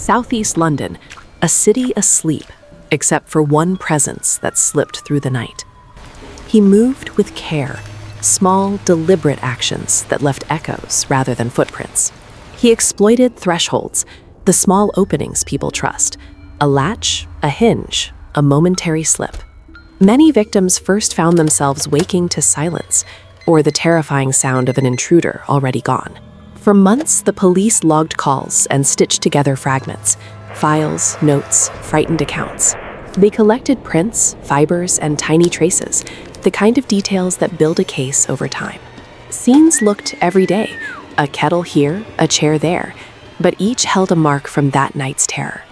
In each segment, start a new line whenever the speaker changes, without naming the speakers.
Southeast London, a city asleep, except for one presence that slipped through the night. He moved with care, small, deliberate actions that left echoes rather than footprints. He exploited thresholds, the small openings people trust, a latch, a hinge, a momentary slip. Many victims first found themselves waking to silence or the terrifying sound of an intruder already gone. For months, the police logged calls and stitched together fragments, files, notes, frightened accounts. They collected prints, fibers, and tiny traces, the kind of details that build a case over time. Scenes looked every day, a kettle here, a chair there, but each held a mark from that night's terror.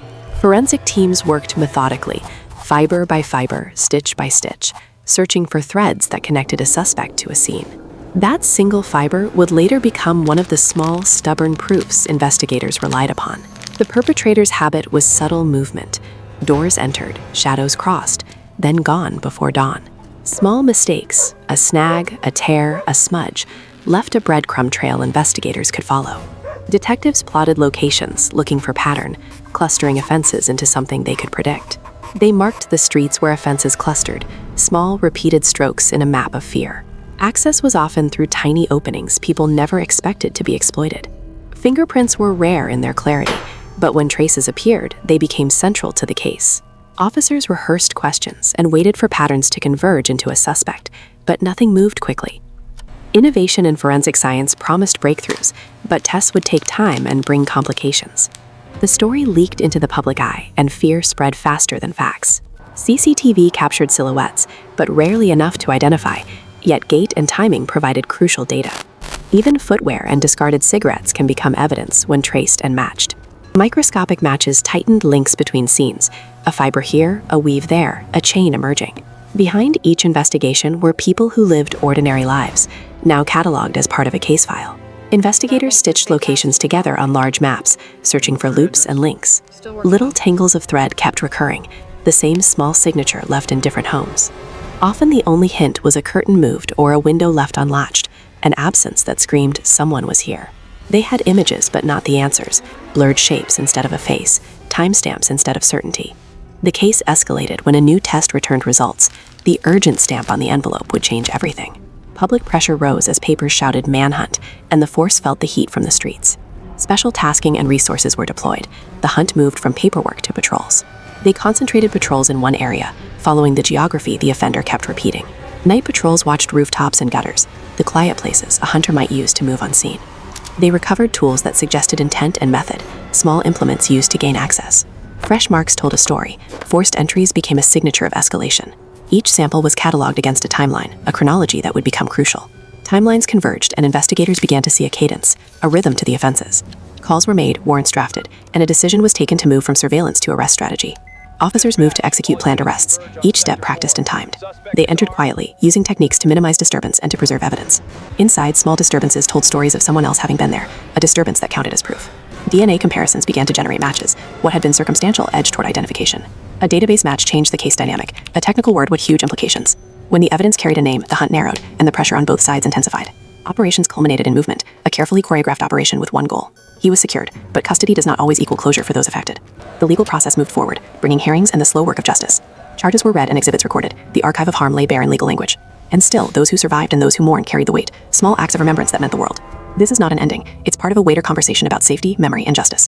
Forensic teams worked methodically, fiber by fiber, stitch by stitch, searching for threads that connected a suspect to a scene. That single fiber would later become one of the small, stubborn proofs investigators relied upon. The perpetrator's habit was subtle movement. Doors entered, shadows crossed, then gone before dawn. Small mistakes, a snag, a tear, a smudge, left a breadcrumb trail investigators could follow. Detectives plotted locations, looking for pattern, clustering offenses into something they could predict. They marked the streets where offenses clustered, small, repeated strokes in a map of fear. Access was often through tiny openings people never expected to be exploited. Fingerprints were rare in their clarity, but when traces appeared, they became central to the case. Officers rehearsed questions and waited for patterns to converge into a suspect, but nothing moved quickly. Innovation in forensic science promised breakthroughs, but tests would take time and bring complications. The story leaked into the public eye, and fear spread faster than facts. CCTV captured silhouettes, but rarely enough to identify, yet gait and timing provided crucial data. Even footwear and discarded cigarettes can become evidence when traced and matched. Microscopic matches tightened links between scenes, a fiber here, a weave there, a chain emerging. Behind each investigation were people who lived ordinary lives, now cataloged as part of a case file. Investigators stitched locations together on large maps, searching for loops and links. Little tangles of thread kept recurring, the same small signature left in different homes. Often the only hint was a curtain moved or a window left unlatched, an absence that screamed someone was here. They had images but not the answers, blurred shapes instead of a face, timestamps instead of certainty. The case escalated when a new test returned results. The urgent stamp on the envelope would change everything. Public pressure rose as papers shouted manhunt, and the force felt the heat from the streets. Special tasking and resources were deployed. The hunt moved from paperwork to patrols. They concentrated patrols in one area, following the geography the offender kept repeating. Night patrols watched rooftops and gutters, the quiet places a hunter might use to move unseen. They recovered tools that suggested intent and method, small implements used to gain access. Fresh marks told a story. Forced entries became a signature of escalation. Each sample was cataloged against a timeline, a chronology that would become crucial. Timelines converged, and investigators began to see a cadence, a rhythm to the offenses. Calls were made, warrants drafted, and a decision was taken to move from surveillance to arrest strategy. Officers moved to execute planned arrests, each step practiced and timed. They entered quietly, using techniques to minimize disturbance and to preserve evidence. Inside, small disturbances told stories of someone else having been there, a disturbance that counted as proof. DNA comparisons began to generate matches. What had been circumstantial edged toward identification. A database match changed the case dynamic, a technical word with huge implications. When the evidence carried a name, the hunt narrowed, and the pressure on both sides intensified. Operations culminated in movement, a carefully choreographed operation with one goal. He was secured, but custody does not always equal closure for those affected. The legal process moved forward, bringing hearings and the slow work of justice. Charges were read and exhibits recorded. The archive of harm lay bare in legal language. And still, those who survived and those who mourned carried the weight, small acts of remembrance that meant the world. This is not an ending. It's part of a weighter conversation about safety, memory, and justice.